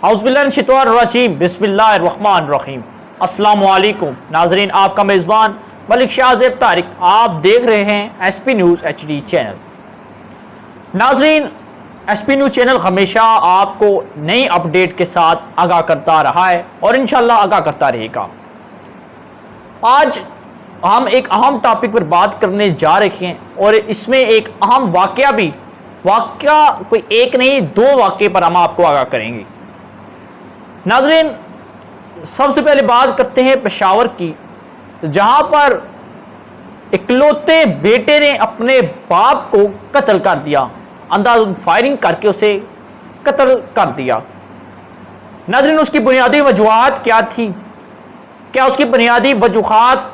औज़ुबिल्लाहिमिनश्शैतानिर्रजीम बिस्मिल्लाहिर्रहमानिर्रहीम। अस्सलामु अलैकुम नाज़रीन, आपका मेज़बान मलिक शाहज़ेब तारिक, आप देख रहे हैं एसपी न्यूज़ HD चैनल। नाज़रीन, एसपी न्यूज़ चैनल हमेशा आपको नई अपडेट के साथ आगाह करता रहा है और इंशाअल्लाह आगाह करता रहेगा। आज हम एक अहम टॉपिक पर बात करने जा रहे हैं और इसमें एक अहम वाक़या कोई एक नहीं दो वाक़े पर हम आपको आगाह करेंगे। नाज़रीन, सबसे पहले बात करते हैं पेशावर की, जहां पर इकलौते बेटे ने अपने बाप को कत्ल कर दिया, अंदाज़ फायरिंग करके उसे कत्ल कर दिया। नाज़रीन, उसकी बुनियादी वजूहात क्या थी? क्या उसकी बुनियादी वजूहात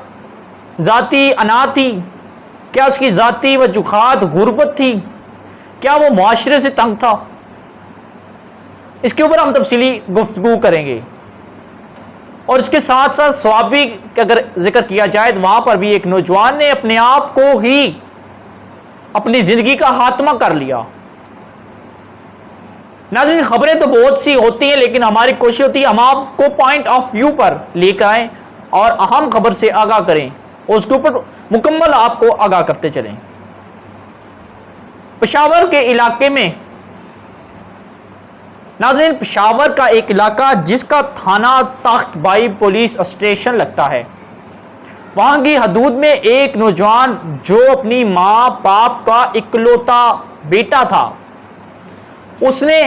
ज़ाती अना थी? क्या उसकी ज़ाती वजूहात गुर्बत थी? क्या वो मुआशरे से तंग था? इसके ऊपर हम तफसीली गुफ्तगू करेंगे। और इसके साथ साथ स्वाभाविक अगर जिक्र किया जाए तो वहां पर भी एक नौजवान ने अपने आप को ही अपनी जिंदगी का खात्मा कर लिया। नाज़रीन, खबरें तो बहुत सी होती हैं, लेकिन हमारी कोशिश होती है हम आपको पॉइंट ऑफ व्यू पर लेकर आए और अहम खबर से आगाह करें और उसके ऊपर मुकम्मल आपको आगाह करते चलें। पेशावर के इलाके में, नाज़रीन, पेशावर का एक इलाका जिसका थाना तख्तबाई पुलिस स्टेशन लगता है, वहां की हदूद में एक नौजवान जो अपनी मां बाप का इकलौता बेटा था, उसने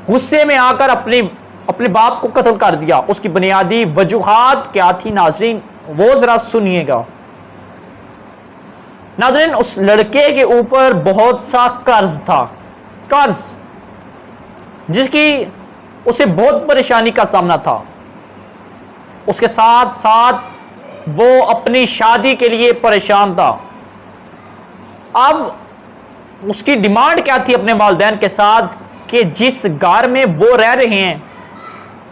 गुस्से में आकर अपने बाप को कत्ल कर दिया। उसकी बुनियादी वजूहात क्या थी नाज़रीन, वो जरा सुनिएगा। नाज़रीन, उस लड़के के ऊपर बहुत सा कर्ज था, कर्ज जिसकी उसे बहुत परेशानी का सामना था। उसके साथ साथ वो अपनी शादी के लिए परेशान था। अब उसकी डिमांड क्या थी अपने वालिदैन के साथ कि जिस घर में वो रह रहे हैं,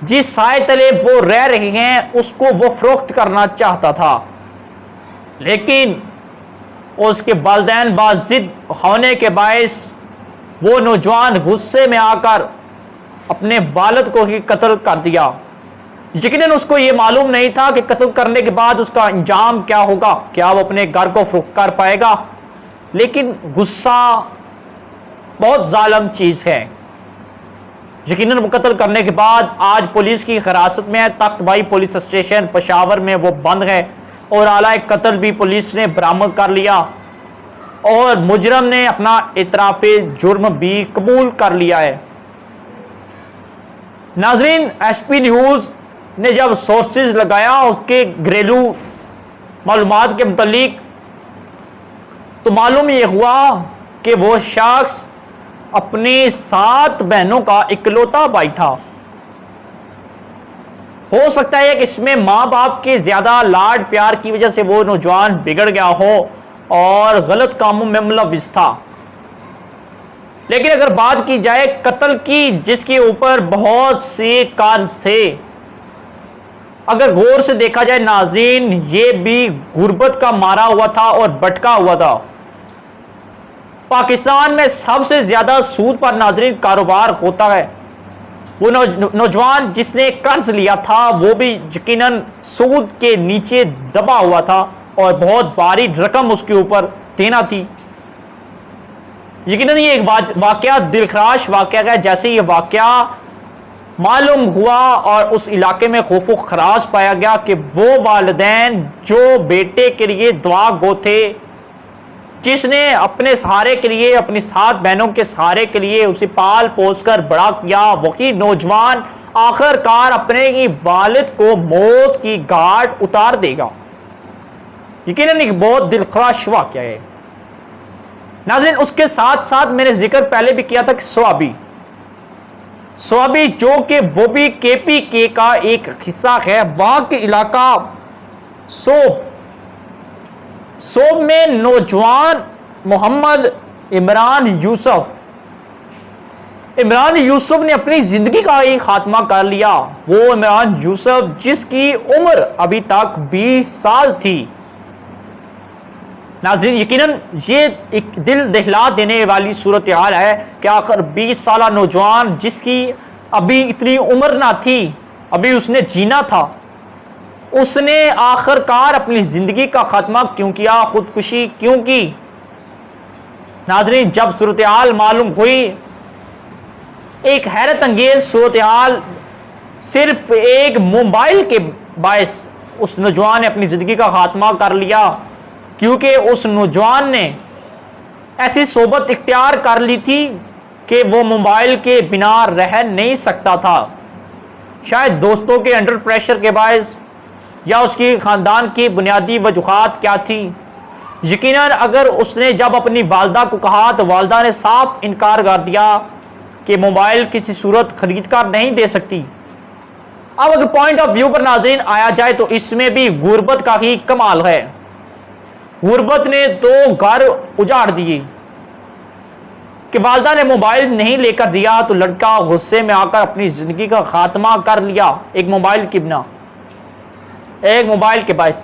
जिस साए तले वो रह रहे हैं, उसको वो फरोख्त करना चाहता था। लेकिन उसके वालिदैन बाजिद होने के बायस वो नौजवान गुस्से में आकर अपने वालिद को ही कत्ल कर दिया। यकीनन उसको ये मालूम नहीं था कि कत्ल करने के बाद उसका अंजाम क्या होगा, क्या वो अपने घर को फरोख्त कर पाएगा। लेकिन गुस्सा बहुत जालिम चीज़ है। यकीनन वो कत्ल करने के बाद आज पुलिस की हिरासत में है। तख्तबाई पुलिस स्टेशन पेशावर में वो बंद है और आला कत्ल भी पुलिस ने बरामद कर लिया और मुजरम ने अपना इतराफ़े जुर्म भी कबूल कर लिया है। नाज़रीन, एसपी न्यूज़ ने जब सोर्सेज लगाया उसके घरेलू मालूमात के मुतालिक, तो मालूम यह हुआ कि वो शख्स अपनी 7 बहनों का इकलौता भाई था। हो सकता है कि इसमें माँ बाप के ज़्यादा लाड प्यार की वजह से वो नौजवान बिगड़ गया हो और गलत कामों में मुलविस था। लेकिन अगर बात की जाए कत्ल की, जिसके ऊपर बहुत से कर्ज थे, अगर गौर से देखा जाए नाज़रीन, ये भी गुर्बत का मारा हुआ था और भटका हुआ था। पाकिस्तान में सबसे ज्यादा सूद पर नाज़रीन कारोबार होता है। वो नौजवान जिसने कर्ज लिया था वो भी यकीनन सूद के नीचे दबा हुआ था और बहुत भारी रकम उसके ऊपर देना थी। यकीनन ये एक वाकया दिलखराश वाकया है। जैसे ये वाकया मालूम हुआ और उस इलाके में खौफ खराश पाया गया कि वो वालिदैन जो बेटे के लिए दुआ गो थे, जिसने अपने सहारे के लिए, अपनी 7 बहनों के सहारे के लिए उसे पाल पोस कर बड़ा किया, वही नौजवान आखिरकार अपने ही वालिद को मौत की घाट उतार देगा। यकीनन एक बहुत दिलखराश वाकया है। नाज़रीन, उसके साथ साथ मैंने जिक्र पहले भी किया था कि स्वाबी जो कि वो भी KPK का एक हिस्सा है, वहां के इलाका सोब में नौजवान मोहम्मद इमरान यूसुफ ने अपनी जिंदगी का ही खात्मा कर लिया। वो इमरान यूसुफ जिसकी उम्र अभी तक 20 साल थी। नाज़रीन, यकीनन ये एक दिल दहला देने वाली सूरत हाल है कि आखिर 20 साल नौजवान जिसकी अभी इतनी उम्र ना थी, अभी उसने जीना था, उसने आखिरकार अपनी जिंदगी का खात्मा क्यों किया, खुदकुशी क्यों की? नाज़रीन, जब सूरत हाल मालूम हुई, एक हैरत अंगेज सूरत हाल, सिर्फ एक मोबाइल के बायस उस नौजवान ने अपनी जिंदगी का खात्मा कर लिया, क्योंकि उस नौजवान ने ऐसी सोबत इख्तियार कर ली थी कि वो मोबाइल के बिना रह नहीं सकता था। शायद दोस्तों के अंडर प्रेशर के बायस या उसकी ख़ानदान की बुनियादी वजूहात क्या थी। यकीनन अगर उसने जब अपनी वालदा को कहा तो वालदा ने साफ इनकार कर दिया कि मोबाइल किसी सूरत खरीद कर नहीं दे सकती। अब अगर पॉइंट ऑफ व्यू पर नाज़रीन आया जाए तो इसमें भी गुर्बत का ही कमाल है। गुर्बत ने तो घर उजाड़ दिए कि वालदा ने मोबाइल नहीं लेकर दिया तो लड़का गुस्से में आकर अपनी जिंदगी का खात्मा कर लिया, एक मोबाइल के बिना, एक मोबाइल के बायस।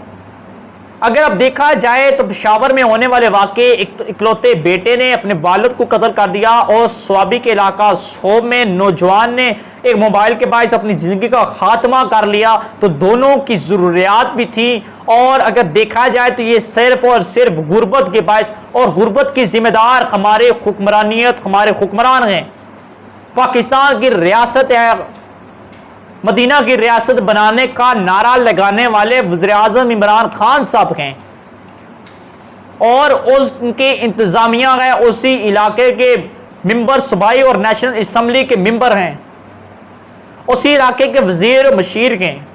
अगर अब देखा जाए तो पेशावर में होने वाले वाक़े, इकलौते बेटे ने अपने वालिद को कत्ल कर दिया और स्वाबी के इलाका सोब में नौजवान ने एक मोबाइल के बायस अपनी ज़िंदगी का खात्मा कर लिया, तो दोनों की ज़रूरियात भी थी। और अगर देखा जाए तो ये सिर्फ और सिर्फ गुर्बत के बायस, और गुर्बत की जिम्मेदार हमारे हुक्मरानियत, हमारे हुक्मरान हैं। पाकिस्तान की रियासत है, मदीना की रियासत बनाने का नारा लगाने वाले वज़ीर-ए-आज़म इमरान खान साहब हैं, और उनके इंतज़ामिया है उसी इलाके के मेंबर सूबाई और नेशनल असम्बली के मेंबर हैं, उसी इलाके के वज़ीर मशीर हैं,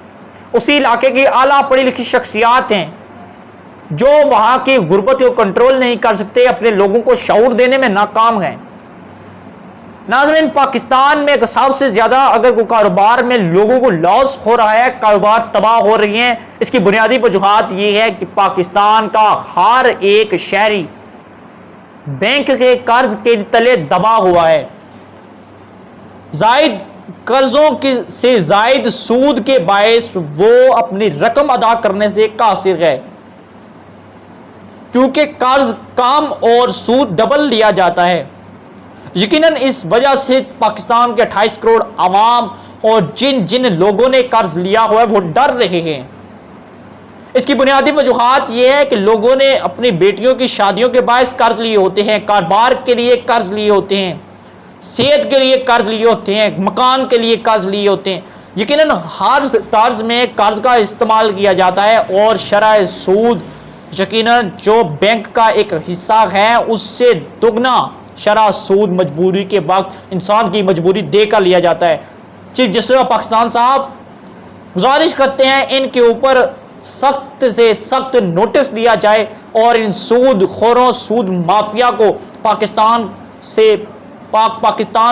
उसी इलाके की आला पढ़ी लिखी शख्सियात हैं, जो वहाँ की गुर्बत को कंट्रोल नहीं कर सकते, अपने लोगों को शऊर देने में नाकाम हैं। नाज़रीन, पाकिस्तान में सबसे ज़्यादा अगर कोई कारोबार में लोगों को लॉस हो रहा है, कारोबार तबाह हो रही हैं, इसकी बुनियादी वजूहात ये है कि पाकिस्तान का हर एक शहरी बैंक के कर्ज के तले दबा हुआ है। जायद कर्जों से जायद सूद के बायस वो अपनी रकम अदा करने से कासिर है, क्योंकि कर्ज कम और सूद डबल लिया जाता है। यकीनन इस वजह से पाकिस्तान के 28 करोड़ आवाम और जिन जिन लोगों ने कर्ज लिया हुआ है वो डर रहे हैं। इसकी बुनियादी वजूहात ये है कि लोगों ने अपनी बेटियों की शादियों के बायस कर्ज लिए होते हैं, कारोबार के लिए कर्ज लिए होते हैं, सेहत के लिए कर्ज लिए होते हैं, मकान के लिए कर्ज लिए होते हैं। यकीनन हर तर्ज में कर्ज का इस्तेमाल किया जाता है, और शरह सूद यकीनन जो बैंक का एक हिस्सा है उससे दुगना शरह सूद मजबूरी के वक्त इंसान की मजबूरी देकर लिया जाता है। चीफ जस्टिस ऑफ पाकिस्तान साहब गुजारिश करते हैं इनके ऊपर सख्त से सख्त नोटिस दिया जाए और इन सूद खोरों, सूद माफिया को पाकिस्तान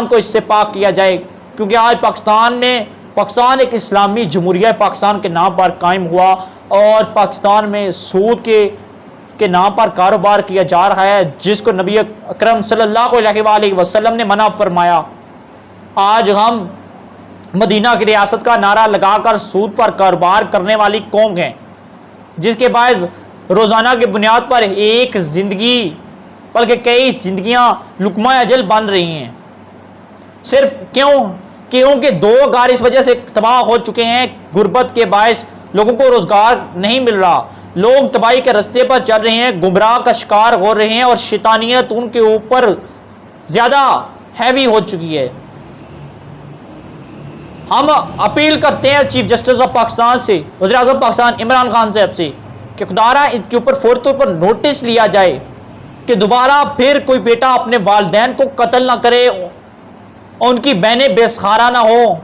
को इससे पाक किया जाए, क्योंकि आज पाकिस्तान एक इस्लामी जमहूरिया पाकिस्तान के नाम पर कायम हुआ, और पाकिस्तान में सूद के नाम पर कारोबार किया जा रहा है, जिसको नबी अकरम सल्लल्लाहु अलैहि वसल्लम ने मना फरमाया। आज हम मदीना की रियासत का नारा लगाकर सूद पर कारोबार करने वाली कौम है, जिसके बायस रोज़ाना की बुनियाद पर एक ज़िंदगी बल्कि कई ज़िंदगियां लुकमा अजल बन रही हैं। सिर्फ क्योंकि 2 घर इस वजह से तबाह हो चुके हैं, गुर्बत के बायस लोगों को रोज़गार नहीं मिल रहा, लोग तबाही के रास्ते पर चल रहे हैं, गुमराह का शिकार हो रहे हैं, और शैतानियत उनके ऊपर ज़्यादा हैवी हो चुकी है। हम अपील करते हैं चीफ जस्टिस ऑफ पाकिस्तान से, वज़ीर आज़म पाकिस्तान इमरान खान साहब से, कि खुदारा इनके ऊपर फौरी तौर पर नोटिस लिया जाए कि दोबारा फिर कोई बेटा अपने वालिदैन को कत्ल ना करे, उनकी बहनें बेसहारा ना हो,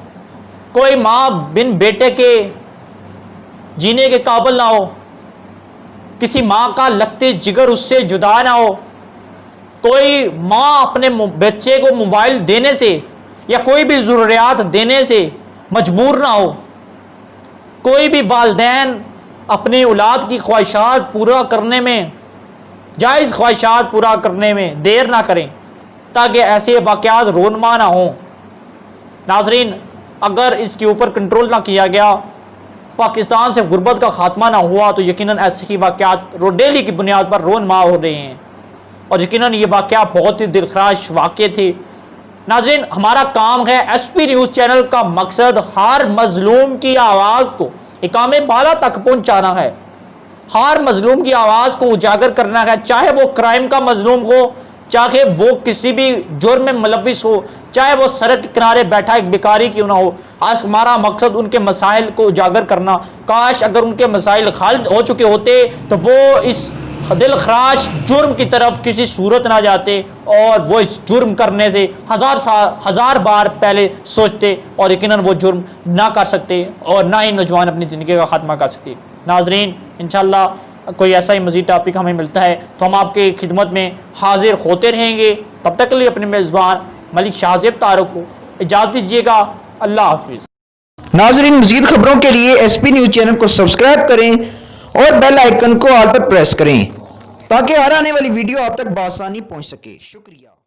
कोई माँ बिन बेटे के जीने के काबिल ना हो, किसी माँ का लगते जिगर उससे जुदा ना हो, कोई माँ अपने बच्चे को मोबाइल देने से या कोई भी ज़रूरियात देने से मजबूर ना हो, कोई भी वालिदैन अपने औलाद की ख्वाहिशात पूरा करने में, जायज़ ख्वाहिशात पूरा करने में देर ना करें, ताकि ऐसे वाक़यात रोनमा ना हों। नाज़रीन, अगर इसके ऊपर कंट्रोल ना किया गया, पाकिस्तान से गुर्बत का खात्मा ना हुआ, तो यकीनन ऐसे ही वाक़यात डेली की बुनियाद पर रोनमा हो रहे हैं। और यकीनन ये वाक़या बहुत ही दिलखराश वाक़े थे, नाज़रीन, हमारा काम है एसपी न्यूज़ चैनल का मकसद हर मजलूम की आवाज़ को इकामे बाला तक पहुंचाना है, हर मजलूम की आवाज़ को उजागर करना है, चाहे वो क्राइम का मजलूम हो, चाहे वो किसी भी जुर्म में मुलविस हो, चाहे वो सड़क के किनारे बैठा एक भिखारी क्यों ना हो। आज हमारा मकसद उनके मसाइल को उजागर करना। काश अगर उनके मसाइल हल हो चुके होते तो वो इस दिल खराश जुर्म की तरफ किसी सूरत ना जाते और वो इस जुर्म करने से हजार बार पहले सोचते और यकीनन वो जुर्म ना कर सकते और ना ही नौजवान अपनी ज़िंदगी का खात्मा कर सकते। नाजरीन, इंशाल्लाह कोई ऐसा ही मज़ीद टॉपिक हमें मिलता है तो हम आपके खिदमत में हाजिर होते रहेंगे। तब तक के लिए अपने मेज़बान मलिक शाहज़ेब तारक को इजाज़त दीजिएगा। अल्लाह हाफिज़। नाजरीन, मज़ीद खबरों के लिए एसपी न्यूज़ चैनल को सब्सक्राइब करें और बेल आइकन को ऑल पर प्रेस करें ताकि हर आने वाली वीडियो आप तक बआसानी पहुंच सके। शुक्रिया।